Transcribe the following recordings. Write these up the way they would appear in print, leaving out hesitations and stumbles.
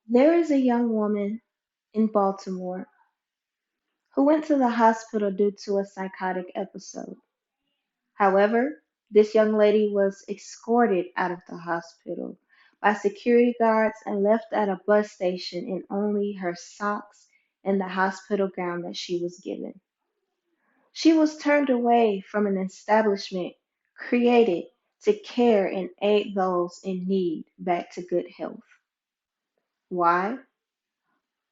There is a young woman in Baltimore who went to the hospital due to a psychotic episode. However, this young lady was escorted out of the hospital by security guards and left at a bus station in only her socks and the hospital gown that she was given. She was turned away from an establishment created to care and aid those in need back to good health. Why?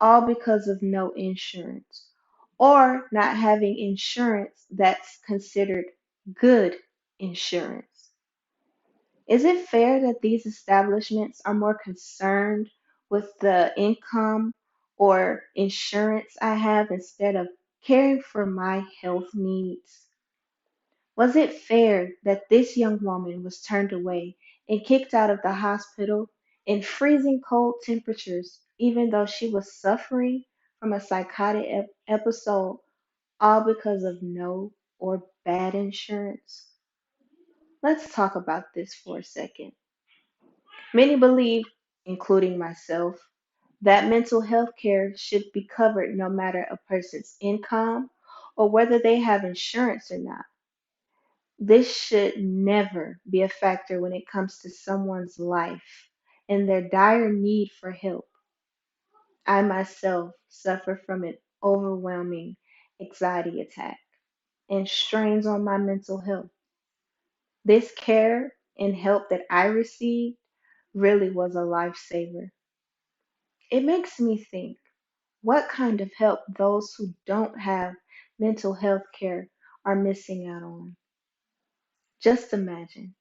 All because of no insurance or not having insurance that's considered good insurance. Is it fair that these establishments are more concerned with the income or insurance I have instead of caring for my health needs? Was it fair that this young woman was turned away and kicked out of the hospital in freezing cold temperatures, even though she was suffering from a psychotic episode, all because of no or bad insurance? Let's talk about this for a second. Many believe, including myself, that mental health care should be covered no matter a person's income or whether they have insurance or not. This should never be a factor when it comes to someone's life and their dire need for help. I myself suffer from an overwhelming anxiety attack and strains on my mental health. This care and help that I received really was a lifesaver. It makes me think what kind of help those who don't have mental health care are missing out on. Just imagine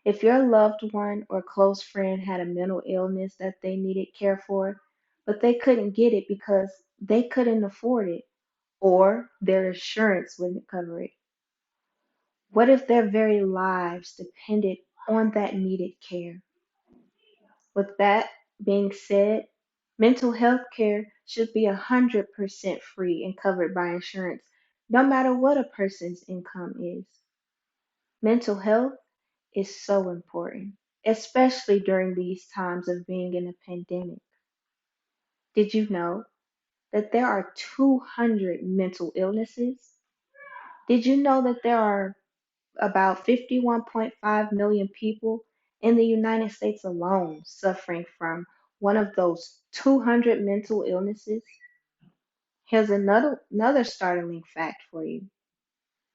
if your loved one or close friend had a mental illness that they needed care for, but they couldn't get it because they couldn't afford it or their insurance wouldn't cover it. What if their very lives depended on that needed care? With that being said, mental health care should be 100% free and covered by insurance, no matter what a person's income is. Mental health is so important, especially during these times of being in a pandemic. Did you know that there are 200 mental illnesses? Did you know that there are about 51.5 million people in the United States alone suffering from one of those 200 mental illnesses? Here's another startling fact for you.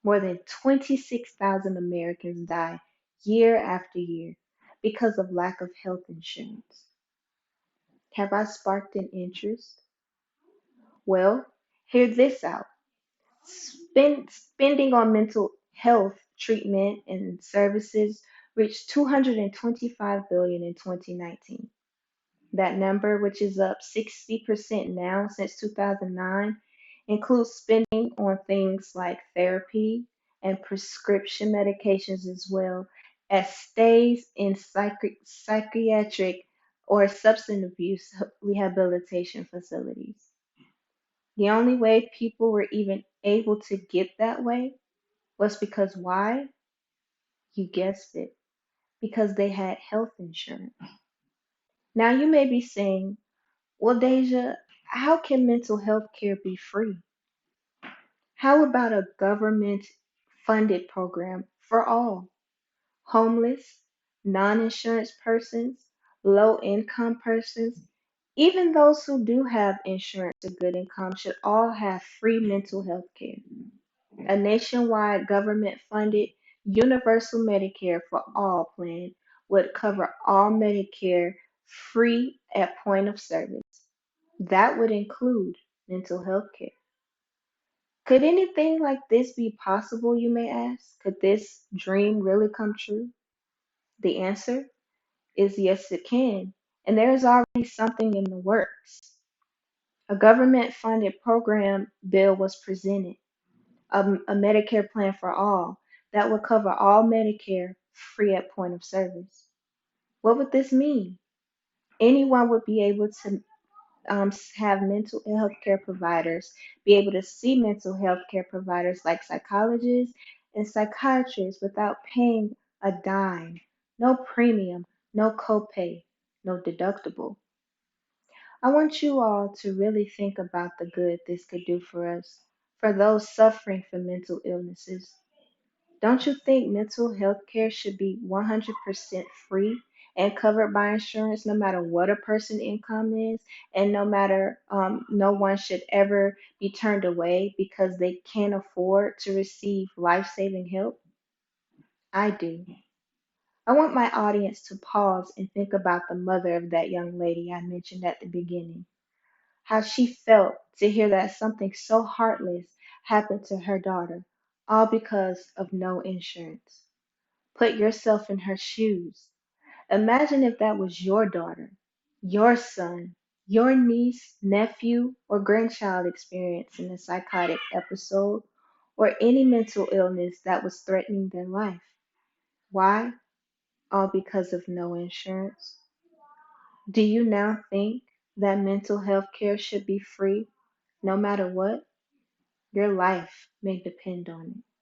More than 26,000 Americans die year after year because of lack of health insurance. Have I sparked an interest? Well, hear this out. Spending on mental health treatment and services reached 225 billion in 2019. That number, which is up 60% now since 2009, includes spending on things like therapy and prescription medications as well as stays in psychiatric or substance abuse rehabilitation facilities. The only way people were even able to get that way was because why? You guessed it, because they had health insurance. Now you may be saying, well, Deja, how can mental health care be free? How about a government funded program for all? Homeless, non insurance persons, low income persons, even those who do have insurance or good income should all have free mental health care. A nationwide government funded universal Medicare for all plan would cover all Medicare free at point of service. That would include mental health care. Could anything like this be possible, you may ask? Could this dream really come true? The answer is yes, it can. And there is already something in the works. A government funded program bill was presented, a Medicare plan for all that would cover all Medicare free at point of service. What would this mean? Anyone would be able to have mental health care providers, be able to see mental health care providers like psychologists and psychiatrists without paying a dime, no premium, no copay, no deductible. I want you all to really think about the good this could do for us, for those suffering from mental illnesses. Don't you think mental health care should be 100% free and covered by insurance no matter what a person's income is, and no matter, no one should ever be turned away because they can't afford to receive life saving help? I do. I want my audience to pause and think about the mother of that young lady I mentioned at the beginning, how she felt to hear that something so heartless happened to her daughter, all because of no insurance. Put yourself in her shoes. Imagine if that was your daughter, your son, your niece, nephew, or grandchild experiencing a psychotic episode or any mental illness that was threatening their life. Why? All because of no insurance. Do you now think that mental health care should be free no matter what? Your life may depend on it.